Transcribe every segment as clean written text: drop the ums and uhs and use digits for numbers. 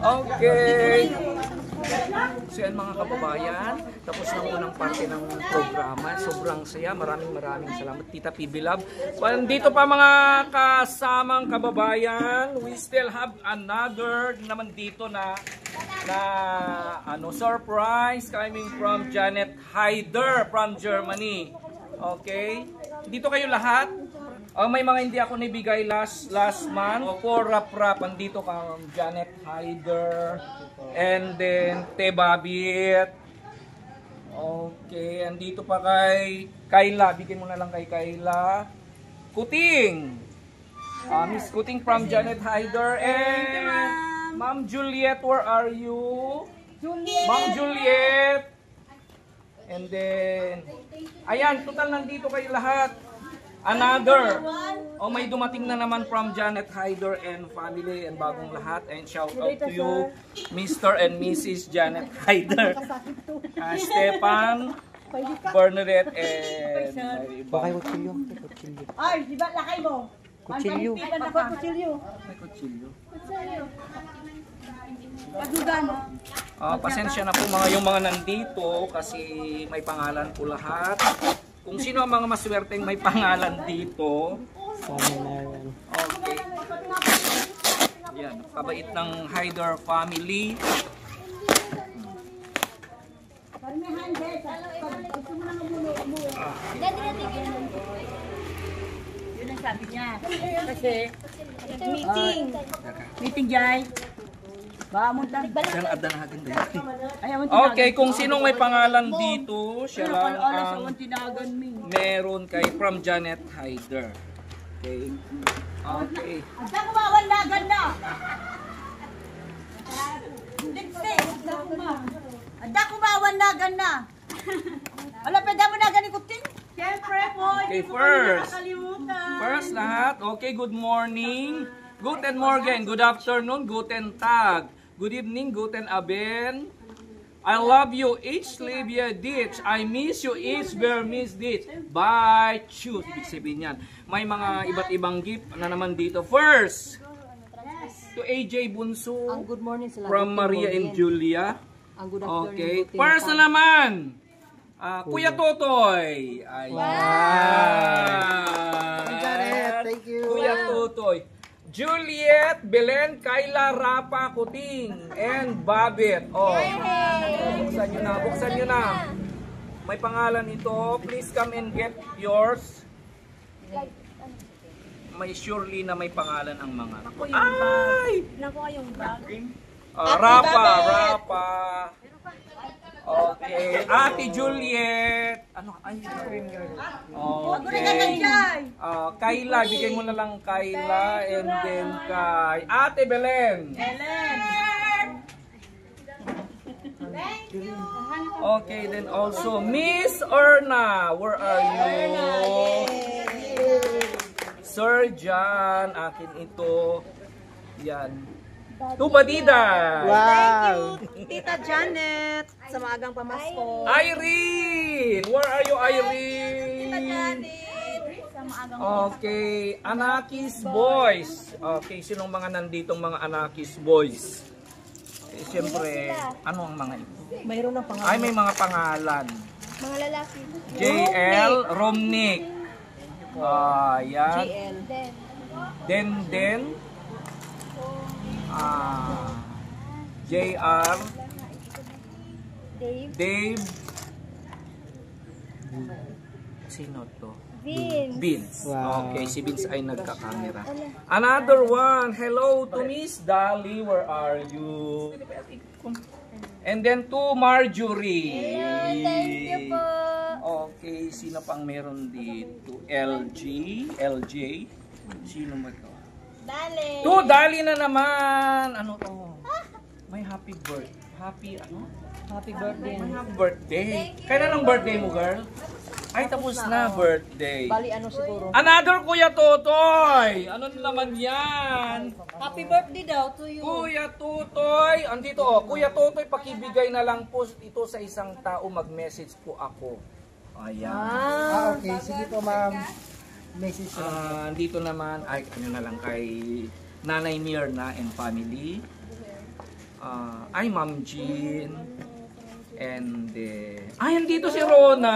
Okay. So yan mga kababayan, tapos na unang parte ng programa. Sobrang saya. Maraming salamat Tita PB Love. Dito pa mga kasamang kababayan, we still have another naman dito na surprise coming from Janet Haider from Germany. Okay? Dito kayo lahat. May mga hindi ako nabigay last month. For rap-rap, andito ka Janet Haider. And then Tebabit. Okay, andito pa kay Kayla. Bigyan mo na lang kay Kayla. Kuting. Miss Kuting from Janet Haider. And Ma'am Juliet, where are you? Ma'am Juliet. And then, ayan, total nandito kayo lahat. Another. May dumating na naman from Janet Haider and family and bagong lahat. And shout out to you, Mr. and Mrs. Janet Haider. Stefan, Bernadette, and Bakay kutsilyo. Ay, di ba lakay mo? Kutsilyo. Kutsilyo. May kutsilyo. Padugan. Pasensya na po yung mga nandito kasi may pangalan po lahat. Kung sino ang mga maswerteng may pangalan dito. Okay. Yan, kabait ng Haider family. Yun ang sabi niya. Kasi, meeting Jai. Okay, kung sinong may pangalan dito, siya lang ang meron kay from Janet Haider. Okay. Okay. Ada kumawandagan na. Ada kumawandagan na. Wala pwede mo na ganikutin? Siyempre po, okay, first lahat. Okay, good morning. Guten Morgen, good afternoon, guten Tag. Good evening, guten Abend. I love you, each Libya ditch. I miss you, each bear miss ditch. Bye, choose. Ibig sabihin yan. May mga iba't ibang gift na naman dito. First, to AJ Bunso. Good morning sila. From Maria and Julia. Good afternoon. Okay. First na naman, Kuya Totoy. Ayan. Thank you. Kuya Totoy. Juliet, Belen, Kayla, Rapa, Kuting, and Babit. Buksan nyo na. May pangalan ito. Please come and get yours. May surely na may pangalan ang mga. Ay! Nakuha yung bag. Rapa. Okay. Ate Juliet. Okay. Kayla, bigay mo na lang Kayla. And then kay Ate Belen. Okay, then also Miss Erna. Where are you? Sir John, akin ito. Yan. Tubadida. Wow. Tita Janet, sa maagang pamasko. Irene! Where are you, Irene? Tita Janet, sa maagang Okay, Anakis Boys. Okay, sinong mga nanditong mga Anakis Boys? Siyempre, ano ang mga ito? Mayroon ng pangalan. Ay, may mga pangalan. mga lalaki. JL, Romnick. Yan. Den. JR, Dave, sino to? Vince. Wow. Okay, si Vince ay nagka-camera. Another one. Hello to Miss Dali. Where are you? And then to Marjorie. Thank you po. Okay, sino pang meron dito? LJ. Sino ba to? Dali. To Dali na naman. Ano to? May happy birthday. Happy birthday. May happy birthday. Kailan ang birthday mo, girl? Ay, tapos na birthday. Bali ano siguro? Another Kuya Totoy. Ano naman yan? Happy birthday daw to you. Kuya Totoy. Andito Kuya Totoy, pakibigay na lang po ito sa isang tao. Mag-message po ako. Ayan. Okay. Sige po, ma'am. Message Andito naman, ay ano na lang kay Nanay Mirna and family. Ay, Ma'am Jean. And andito si Rona.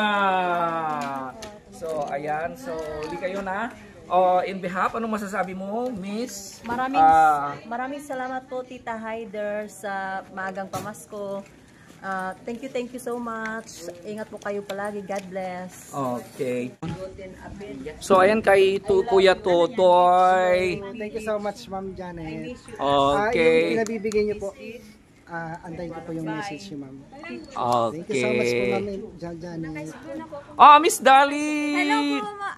So, ayan. So, hindi kayo na. In behalf, anong masasabi mo, Miss? Maraming salamat po, Tita Hyder, sa maagang pamasko. Thank you so much. Ingat po kayo palagi. God bless. Okay. So, ayan kay Kuya Totoy. Thank you so much, Ma'am Janet. Okay. Yung pinabibigay niyo po, antayin ko po yung message niyo, Ma'am. Okay. Thank you so much po, Ma'am Janet. Miss Dali. Hello po,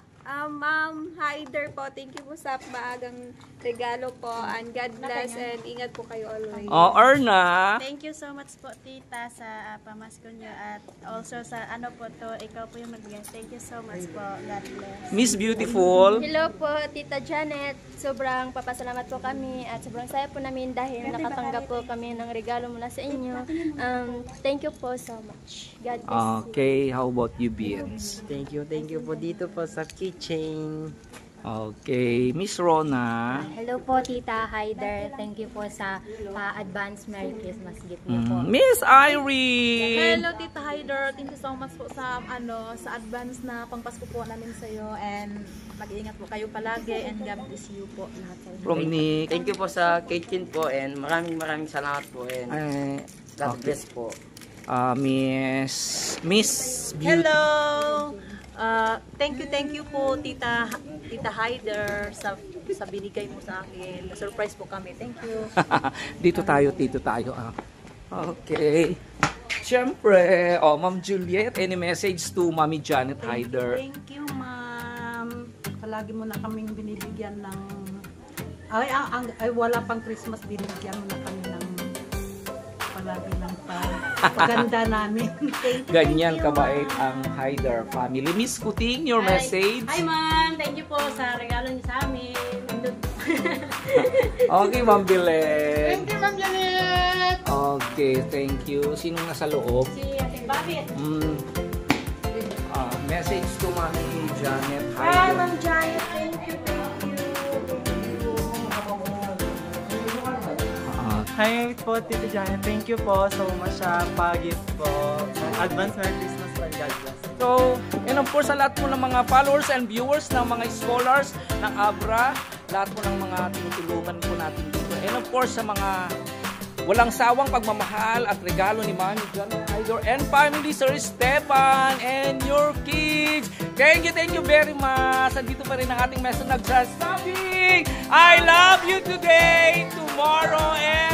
Ma'am Hyder po. Thank you po sa maagang regalo po. And God bless and ingat po kayo always. Erna. Thank you so much po, Tita, sa pamasko nyo. At also sa ano po to, ikaw po yung nagbigay. Thank you so much po. God bless. Miss Beautiful. Hello po, Tita Janet. Sobrang papasalamat po kami at sobrang saya po namin dahil nakatanggap po kami ng regalo mula sa inyo. Thank you po so much. God bless you. Okay, how about you, Beans? Thank you po dito po sa kitchen. Okay, Miss Rona. Hello po, Tita Hyder. Thank you po sa advance Merry Christmas gift niyo po. Miss Irene. Hello, Tita Hyder. Thank you so much po sa sa advance na pangpasko po namin sa iyo, and mag-iingat po kayo palagi and God bless you po lahat sa inyo. From Nick. Thank you po sa kitchen po and maraming salamat po and God bless po. Miss Beauty. Hello! Thank you po, Tita Hyder, sa binigay mo sa akin. Na-surprise po kami. Thank you. dito tayo. Okay. Siyempre, Ma'am Juliet, any message to Mami Janet Hyder? Thank you, ma'am. Palagi mo na kaming binibigyan ng wala pang Christmas, binibigyan mo na kami ng palagi ng paganda namin. Ganyan kabait ang Hyder family. Miss Kuting, your message? Hi, ma'am. Thank you po sa regalo niyo sa amin. Okay, Ma'am Bilen. Thank you, Ma'am Janet. Okay, thank you. Sinong nasa loob? Si Ate Babit. Message to Mami Janet Hi, Hyder. Ma'am Janet. Thank you. Hi po, Tita Janet. Thank you po so much sa pag-gift po. Advance Merry Christmas and God bless. So, and of course, sa lahat po ng mga followers and viewers ng mga scholars ng Abra, lahat po ng mga tinutulungan po natin dito. And of course, sa mga walang sawang pagmamahal at regalo ni Mami Janet Hyder and family, Sir Stefan and your kids. Thank you very much. Andito pa rin ang ating message nagsasabi, I love you today, tomorrow, and